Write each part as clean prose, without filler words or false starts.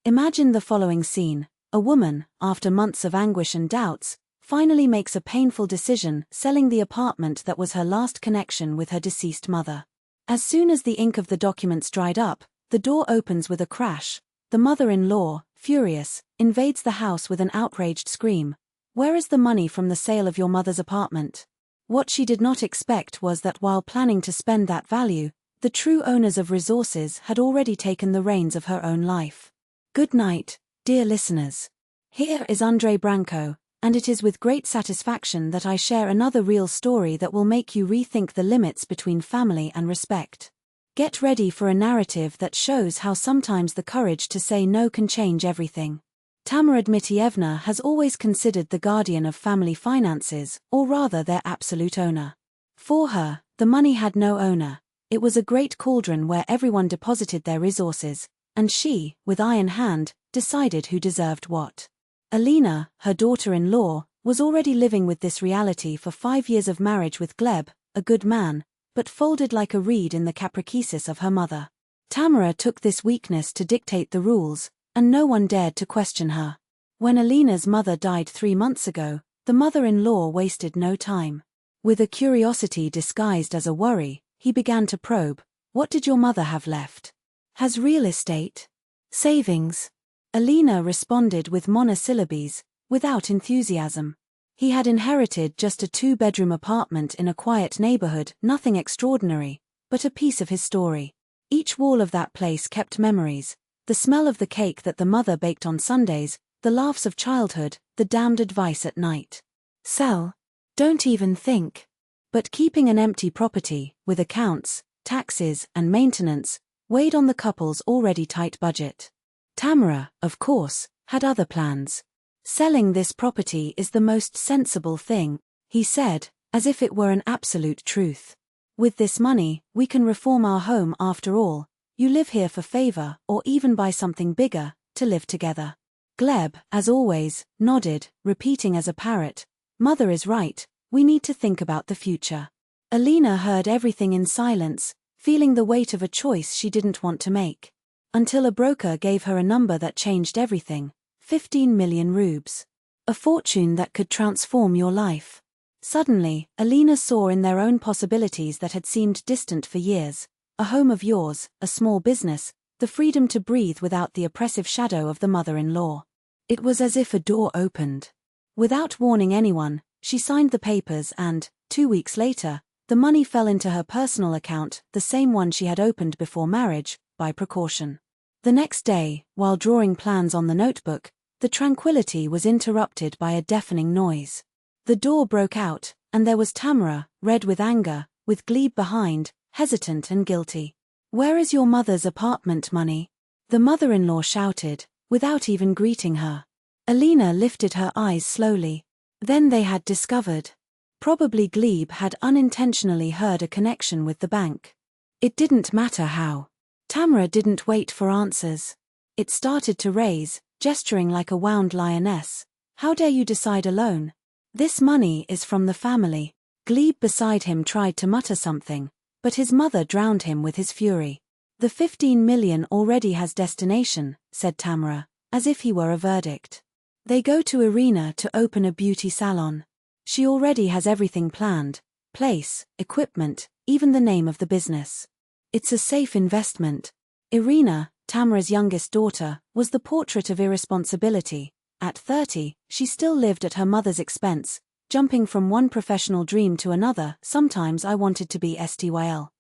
Imagine the following scene. A woman, after months of anguish and doubts, finally makes a painful decision, selling the apartment that was her last connection with her deceased mother. As soon as the ink of the documents dried up, the door opens with a crash. The mother-in-law, furious, invades the house with an outraged scream. "Where is the money from the sale of your mother's apartment?" What she did not expect was that while planning to spend that value, the true owners of resources had already taken the reins of her own life. Good night, dear listeners. Here is Andre Branco, and it is with great satisfaction that I share another real story that will make you rethink the limits between family and respect. Get ready for a narrative that shows how sometimes the courage to say no can change everything. Tamara Dmitrievna has always considered the guardian of family finances, or rather their absolute owner. For her, the money had no owner. It was a great cauldron where everyone deposited their resources, and she, with iron hand, decided who deserved what. Alina, her daughter-in-law, was already living with this reality for 5 years of marriage with Gleb, a good man, but folded like a reed in the caprices of her mother. Tamara took this weakness to dictate the rules, and no one dared to question her. When Alina's mother died 3 months ago, the mother-in-law wasted no time. With a curiosity disguised as a worry, he began to probe. "What did your mother have left? Has real estate? Savings?" Alina responded with monosyllables, without enthusiasm. He had inherited just a 2-bedroom apartment in a quiet neighborhood, nothing extraordinary, but a piece of his story. Each wall of that place kept memories: the smell of the cake that the mother baked on Sundays, the laughs of childhood, the damned advice at night. Sell? Don't even think. But keeping an empty property, with accounts, taxes, and maintenance, weighed on the couple's already tight budget. Tamara, of course, had other plans. "Selling this property is the most sensible thing," he said, as if it were an absolute truth. "With this money, we can reform our home after all. You live here for favor, or even buy something bigger, to live together." Gleb, as always, nodded, repeating as a parrot, "Mother is right, we need to think about the future." Alina heard everything in silence, feeling the weight of a choice she didn't want to make. Until a broker gave her a number that changed everything: 15 million rubles. A fortune that could transform your life. Suddenly, Alina saw in their own possibilities that had seemed distant for years: a home of yours, a small business, the freedom to breathe without the oppressive shadow of the mother-in-law. It was as if a door opened. Without warning anyone, she signed the papers and, 2 weeks later, the money fell into her personal account, the same one she had opened before marriage, by precaution. The next day, while drawing plans on the notebook, the tranquility was interrupted by a deafening noise. The door broke out, and there was Tamara, red with anger, with Gleb behind, hesitant and guilty. "Where is your mother's apartment money?" the mother-in-law shouted, without even greeting her. Alina lifted her eyes slowly. Then they had discovered. Probably Gleb had unintentionally heard a connection with the bank. It didn't matter how. Tamara didn't wait for answers. It started to raise, gesturing like a wound lioness. "How dare you decide alone? This money is from the family." Gleb beside him tried to mutter something, but his mother drowned him with his fury. "The 15 million already has destination," said Tamara, as if he were a verdict. "They go to Irina to open a beauty salon. She already has everything planned: place, equipment, even the name of the business. It's a safe investment." Irina, Tamara's youngest daughter, was the portrait of irresponsibility. At 30, she still lived at her mother's expense, jumping from one professional dream to another. "Sometimes I wanted to be styl,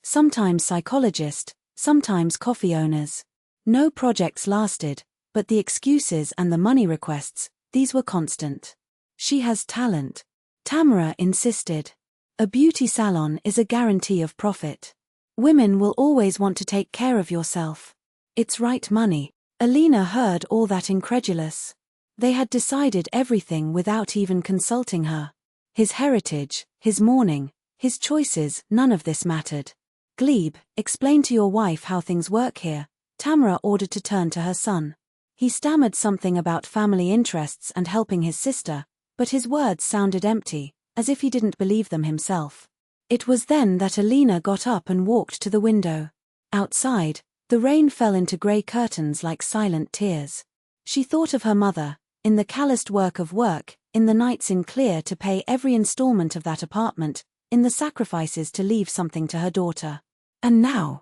sometimes psychologist, sometimes coffee owners." No projects lasted, but the excuses and the money requests, these were constant. "She has talent," Tamara insisted. "A beauty salon is a guarantee of profit. Women will always want to take care of yourself. It's right money." Alina heard all that incredulous. They had decided everything without even consulting her. His heritage, his mourning, his choices, none of this mattered. "Gleb, explain to your wife how things work here," Tamara ordered, to turn to her son. He stammered something about family interests and helping his sister, but his words sounded empty, as if he didn't believe them himself. It was then that Alina got up and walked to the window. Outside, The rain fell into grey curtains like silent tears. She thought of her mother, in the calloused work of work, in the nights in clear to pay every installment of that apartment, in the sacrifices to leave something to her daughter. And now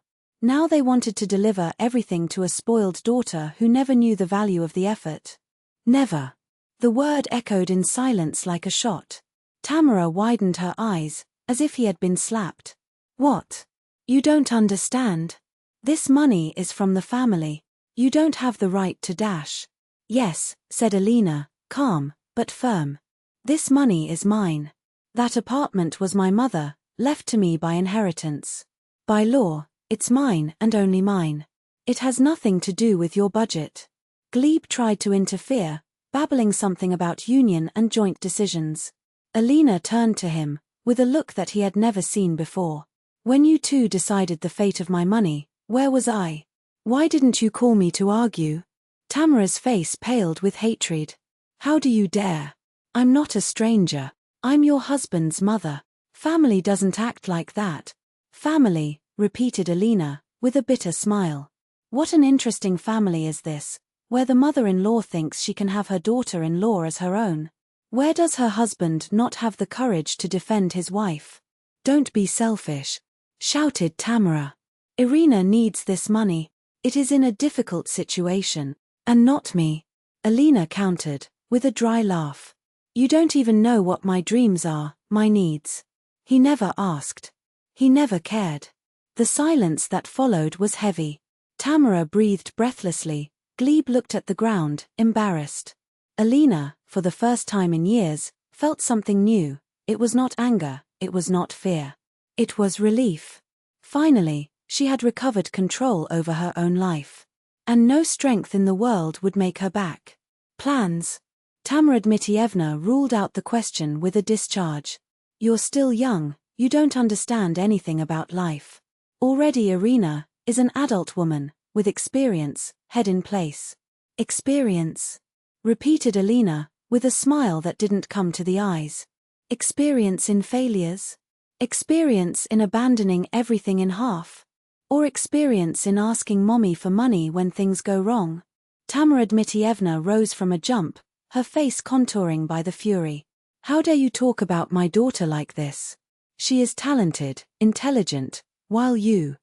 they wanted to deliver everything to a spoiled daughter who never knew the value of the effort. Never. The word echoed in silence like a shot. Tamara widened her eyes, as if he had been slapped. What? You don't understand. This money is from the family. You don't have the right to dash. Yes, said Alina, calm, but firm. This money is mine. That apartment was my mother, left to me by inheritance. By law, it's mine and only mine. It has nothing to do with your budget. Glebe tried to interfere, babbling something about union and joint decisions. Alina turned to him, with a look that he had never seen before. When you two decided the fate of my money, where was I? Why didn't you call me to argue? Tamara's face paled with hatred. How do you dare? I'm not a stranger. I'm your husband's mother. Family doesn't act like that. Family, repeated Alina, with a bitter smile. What an interesting family is this, where the mother-in-law thinks she can have her daughter-in-law as her own. Where does her husband not have the courage to defend his wife? Don't be selfish, shouted Tamara. Irina needs this money. It is in a difficult situation. And not me. Alina countered, with a dry laugh. You don't even know what my dreams are, my needs. He never asked. He never cared. The silence that followed was heavy. Tamara breathed breathlessly. Glebe looked at the ground, embarrassed. Alina, for the first time in years, felt something new. It was not anger, it was not fear. It was relief. Finally, she had recovered control over her own life. And no strength in the world would make her back. Plans? Tamara Dmitrievna ruled out the question with a discharge. You're still young, you don't understand anything about life. Already Irina is an adult woman, with experience, head in place. Experience? Repeated Alina, with a smile that didn't come to the eyes. Experience in failures? Experience in abandoning everything in half? Or experience in asking mommy for money when things go wrong? Tamara Dmitrievna rose from a jump, her face contouring by the fury. How dare you talk about my daughter like this? She is talented, intelligent, while you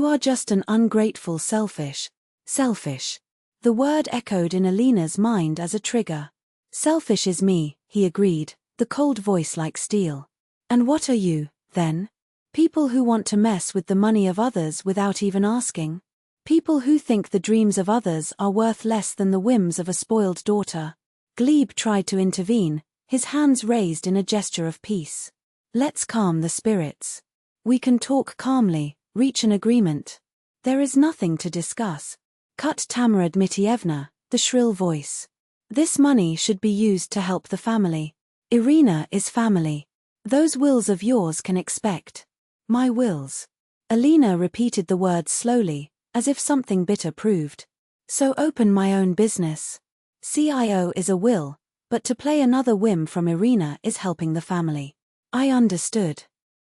are just an ungrateful selfish. The word echoed in Alina's mind as a trigger. Selfish is me, he agreed, the cold voice like steel. And what are you, then? People who want to mess with the money of others without even asking. People who think the dreams of others are worth less than the whims of a spoiled daughter. Glebe tried to intervene, his hands raised in a gesture of peace. Let's calm the spirits. We can talk calmly, reach an agreement. There is nothing to discuss. Cut Tamara Dmitrievna, the shrill voice. This money should be used to help the family. Irina is family. Those wills of yours can expect. My wills. Alina repeated the words slowly, as if something bitter proved. So open my own business. CIO is a will, but to play another whim from Irina is helping the family. I understood.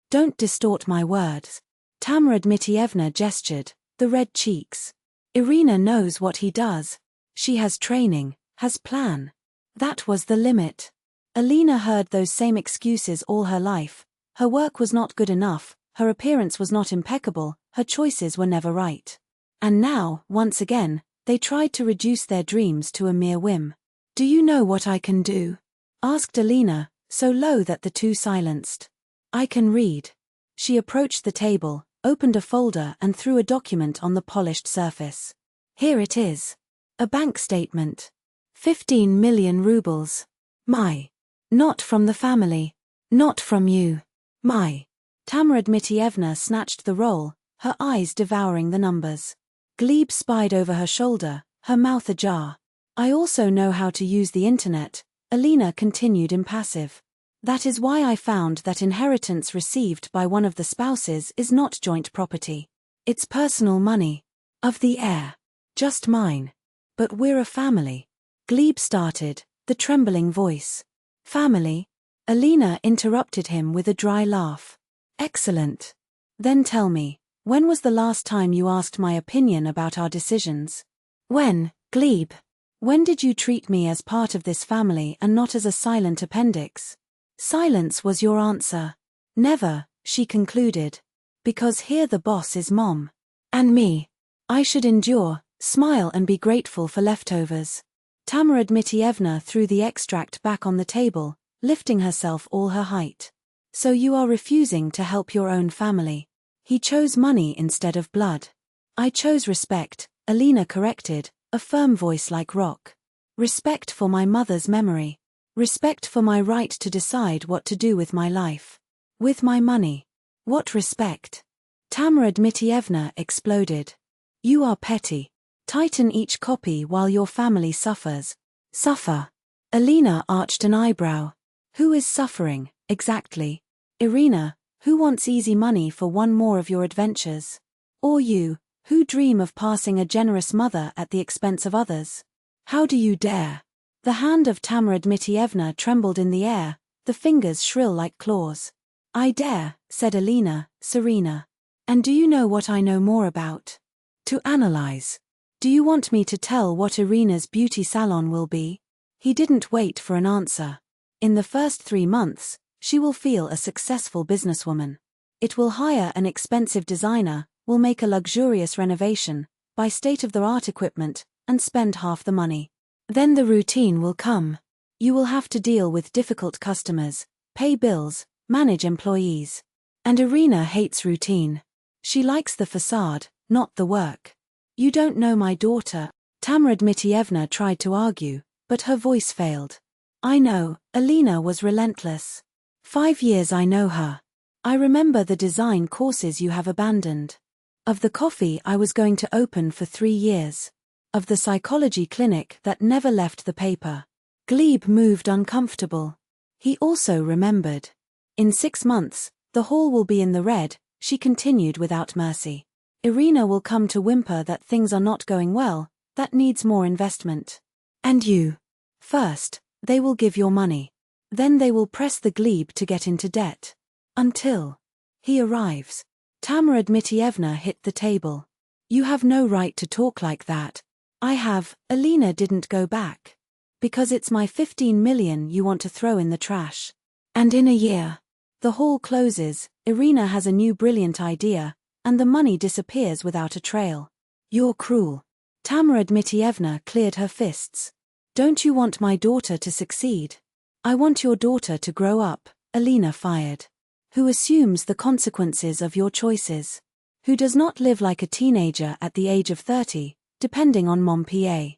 Don't distort my words. Tamara Dmitrievna gestured, the red cheeks. Irina knows what he does. She has training, has plan. That was the limit. Alina heard those same excuses all her life. Her work was not good enough. Her appearance was not impeccable, her choices were never right. And now, once again, they tried to reduce their dreams to a mere whim. Do you know what I can do? Asked Alina, so low that the two silenced. I can read. She approached the table, opened a folder and threw a document on the polished surface. Here it is. A bank statement. 15 million rubles. My. Not from the family. Not from you. My. Tamara Dmitrievna snatched the roll, her eyes devouring the numbers. Glebe spied over her shoulder, her mouth ajar. I also know how to use the internet, Alina continued impassive. That is why I found that inheritance received by one of the spouses is not joint property. It's personal money. Of the heir. Just mine. But we're a family. Glebe started, the trembling voice. Family? Alina interrupted him with a dry laugh. Excellent. Then tell me, When was the last time you asked my opinion about our decisions? When, Glebe? When did you treat me as part of this family and not as a silent appendix? Silence was your answer. Never, she concluded. Because here the boss is Mom. And me. I should endure, smile and be grateful for leftovers. Tamara Dmitrievna threw the extract back on the table, lifting herself all her height. So you are refusing to help your own family. He chose money instead of blood. I chose respect, Alina corrected, a firm voice like rock. Respect for my mother's memory. Respect for my right to decide what to do with my life. With my money. What respect? Tamara Dmitrievna exploded. You are petty. Tighten each copy while your family suffers. Suffer. Alina arched an eyebrow. Who is suffering, exactly? Irina, who wants easy money for one more of your adventures? Or you, who dream of passing a generous mother at the expense of others? How do you dare? The hand of Tamara Dmitrievna trembled in the air, the fingers shrill like claws. I dare, said Alina, serena. And do you know what I know more about? To analyze. Do you want me to tell what Irina's beauty salon will be? He didn't wait for an answer. In the first 3 months, she will feel a successful businesswoman. It will hire an expensive designer, will make a luxurious renovation, buy state-of-the-art equipment, and spend half the money. Then the routine will come. You will have to deal with difficult customers, pay bills, manage employees. And Irina hates routine. She likes the facade, not the work. You don't know my daughter. Tamara Dmitrievna tried to argue, but her voice failed. I know, Alina was relentless. 5 years I know her. I remember the design courses you have abandoned. Of the coffee I was going to open for 3 years. Of the psychology clinic that never left the paper. Glebe moved uncomfortable. He also remembered. In 6 months, the hall will be in the red, she continued without mercy. Irina will come to whimper that things are not going well, that needs more investment. And you? First, they will give your money. Then they will press the glebe to get into debt. Until he arrives. Tamara Dmitrievna hit the table. You have no right to talk like that. I have. Alina didn't go back. Because it's my 15 million you want to throw in the trash. And in a year, the hall closes, Irina has a new brilliant idea, and the money disappears without a trail. You're cruel. Tamara Dmitrievna cleared her fists. Don't you want my daughter to succeed? I want your daughter to grow up, Alina fired. Who assumes the consequences of your choices. Who does not live like a teenager at the age of 30, depending on Mom PA.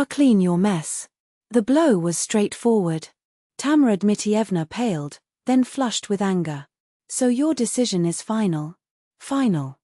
Clean your mess. The blow was straightforward. Tamara Dmitrievna paled, then flushed with anger. So your decision is final? Final.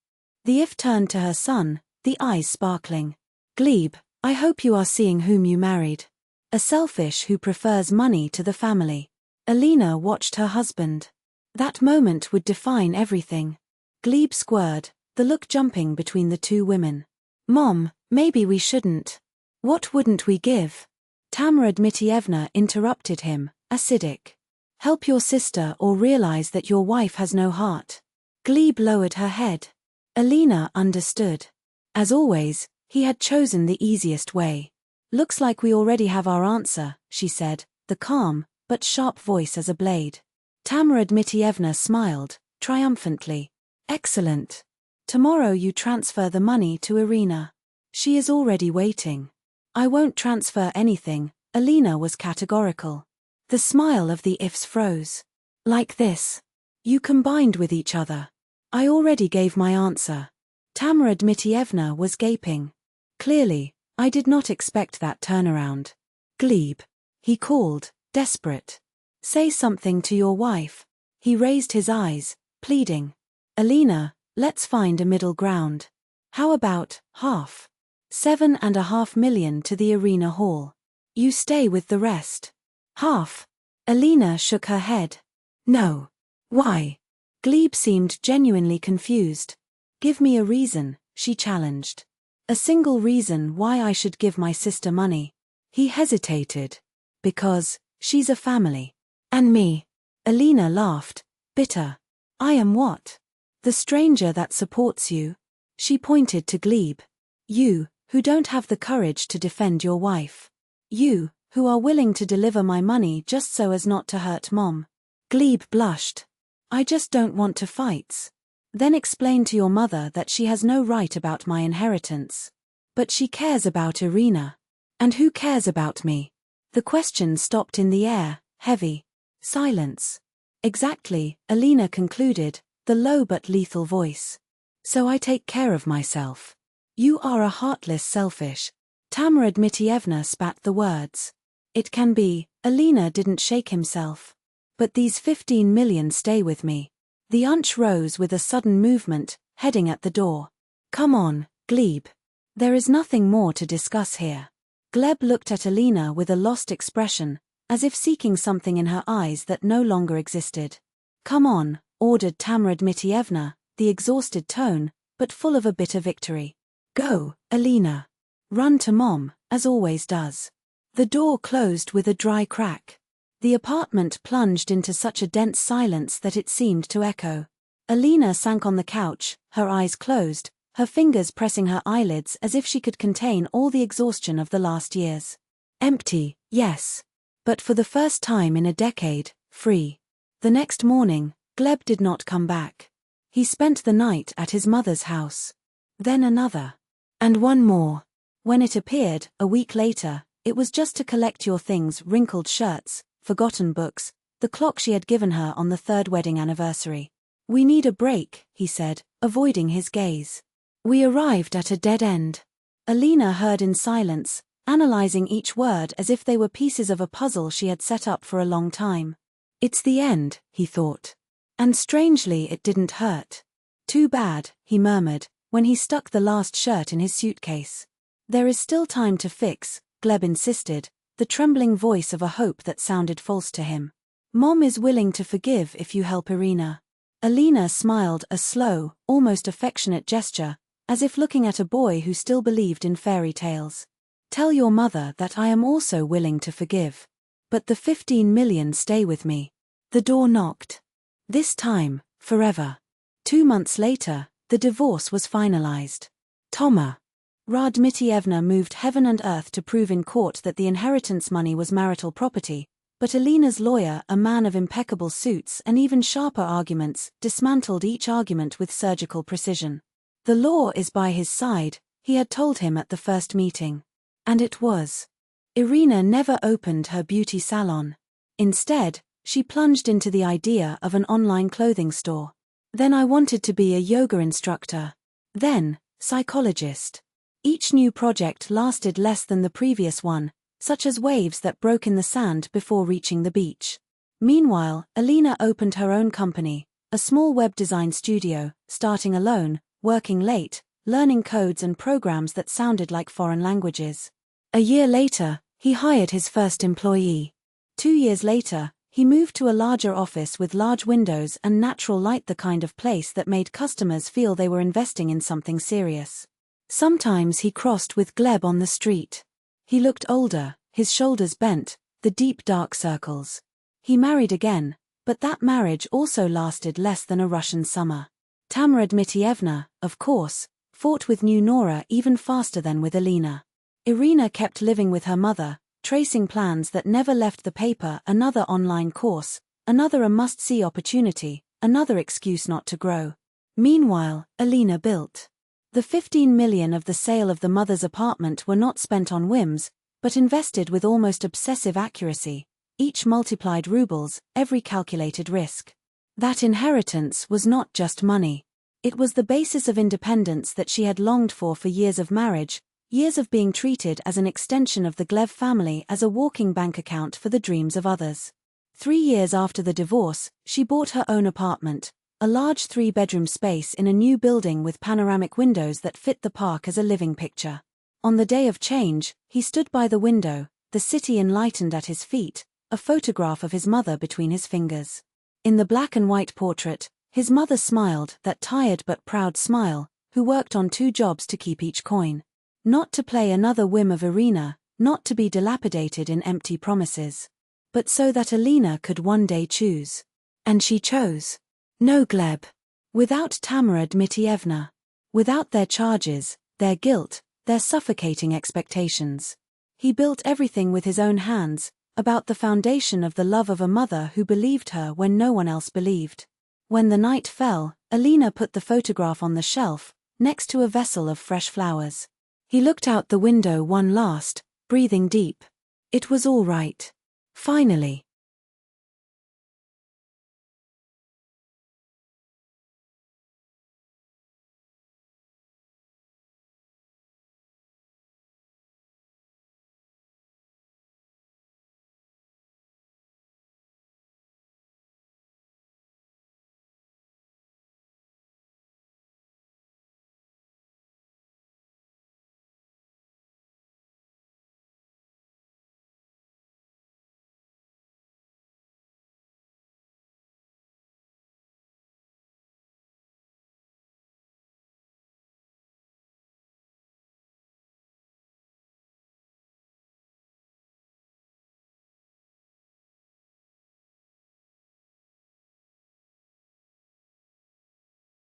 The if turned to her son, the eyes sparkling. Glebe, I hope you are seeing whom you married. A selfish who prefers money to the family. Alina watched her husband. That moment would define everything. Glebe squirmed, the look jumping between the two women. Mom, maybe we shouldn't. What wouldn't we give? Tamara Dmitrievna interrupted him, acidic. Help your sister or realize that your wife has no heart. Glebe lowered her head. Alina understood. As always, he had chosen the easiest way. Looks like we already have our answer, she said, the calm, but sharp voice as a blade. Tamara Dmitrievna smiled, triumphantly. Excellent. Tomorrow you transfer the money to Irina. She is already waiting. I won't transfer anything, Alina was categorical. The smile of the ifs froze. Like this. You combined with each other. I already gave my answer. Tamara Dmitrievna was gaping. Clearly, I did not expect that turnaround. Glebe. He called, desperate. Say something to your wife. He raised his eyes, pleading. Alina, let's find a middle ground. How about half? 7.5 million to the Irina Hall. You stay with the rest. Half. Alina shook her head. No. Why? Glebe seemed genuinely confused. Give me a reason, she challenged. A single reason why I should give my sister money. He hesitated. Because, she's a family. And me. Alina laughed, bitter. I am what? The stranger that supports you. She pointed to Gleb. You, who don't have the courage to defend your wife. You, who are willing to deliver my money just so as not to hurt Mom. Gleb blushed. I just don't want to fight. Then explain to your mother that she has no right about my inheritance. But she cares about Irina. And who cares about me? The question stopped in the air, heavy. Silence. Exactly, Alina concluded, the low but lethal voice. So I take care of myself. You are a heartless selfish. Tamara Dmitrievna spat the words. It can be, Alina didn't shake himself. But these 15 million stay with me. The Unch rose with a sudden movement, heading at the door. Come on, Gleb. There is nothing more to discuss here. Gleb looked at Alina with a lost expression, as if seeking something in her eyes that no longer existed. Come on, ordered Tamara Dmitrievna, the exhausted tone, but full of a bitter victory. Go, Alina. Run to Mom, as always does. The door closed with a dry crack. The apartment plunged into such a dense silence that it seemed to echo. Alina sank on the couch, her eyes closed, her fingers pressing her eyelids as if she could contain all the exhaustion of the last years. Empty, yes. But for the first time in a decade, free. The next morning, Gleb did not come back. He spent the night at his mother's house. Then another. And one more. When it appeared, a week later, it was just to collect your things: wrinkled shirts, forgotten books, the clock she had given her on the 3rd wedding anniversary. We need a break, he said, avoiding his gaze. We arrived at a dead end. Alina heard in silence, analyzing each word as if they were pieces of a puzzle she had set up for a long time. It's the end, he thought. And strangely it didn't hurt. Too bad, he murmured, when he stuck the last shirt in his suitcase. There is still time to fix, Gleb insisted, the trembling voice of a hope that sounded false to him. Mom is willing to forgive if you help Irina. Alina smiled, a slow, almost affectionate gesture, as if looking at a boy who still believed in fairy tales. Tell your mother that I am also willing to forgive. But the 15 million stay with me. The door knocked. This time, forever. 2 months later, the divorce was finalized. Tamara Dmitrievna moved heaven and earth to prove in court that the inheritance money was marital property, but Alina's lawyer, a man of impeccable suits and even sharper arguments, dismantled each argument with surgical precision. The law is by his side, he had told him at the first meeting. And it was. Irina never opened her beauty salon. Instead, she plunged into the idea of an online clothing store. Then I wanted to be a yoga instructor. Then, psychologist. Each new project lasted less than the previous one, such as waves that broke in the sand before reaching the beach. Meanwhile, Alina opened her own company, a small web design studio, starting alone, working late, learning codes and programs that sounded like foreign languages. A year later, he hired his first employee. 2 years later, he moved to a larger office with large windows and natural light, the kind of place that made customers feel they were investing in something serious. Sometimes he crossed with Gleb on the street. He looked older, his shoulders bent, the deep dark circles. He married again, but that marriage also lasted less than a Russian summer. Tamara Dmitrievna, of course, fought with new Nora even faster than with Alina. Irina kept living with her mother, tracing plans that never left the paper: another online course, another a must-see opportunity, another excuse not to grow. Meanwhile, Alina built. The 15 million of the sale of the mother's apartment were not spent on whims, but invested with almost obsessive accuracy, each multiplied rubles, every calculated risk. That inheritance was not just money. It was the basis of independence that she had longed for years of marriage, years of being treated as an extension of the Gleb family, as a walking bank account for the dreams of others. 3 years after the divorce, she bought her own apartment, a large 3-bedroom space in a new building with panoramic windows that fit the park as a living picture. On the day of change, he stood by the window, the city enlightened at his feet, a photograph of his mother between his fingers. In the black and white portrait, his mother smiled, that tired but proud smile, who worked on 2 jobs to keep each coin. Not to play another whim of Irina, not to be dilapidated in empty promises. But so that Alina could one day choose. And she chose. No, Gleb. Without Tamara Dmitrievna. Without their charges, their guilt, their suffocating expectations. He built everything with his own hands, about the foundation of the love of a mother who believed her when no one else believed. When the night fell, Alina put the photograph on the shelf, next to a vessel of fresh flowers. He looked out the window one last, breathing deep. It was all right. Finally.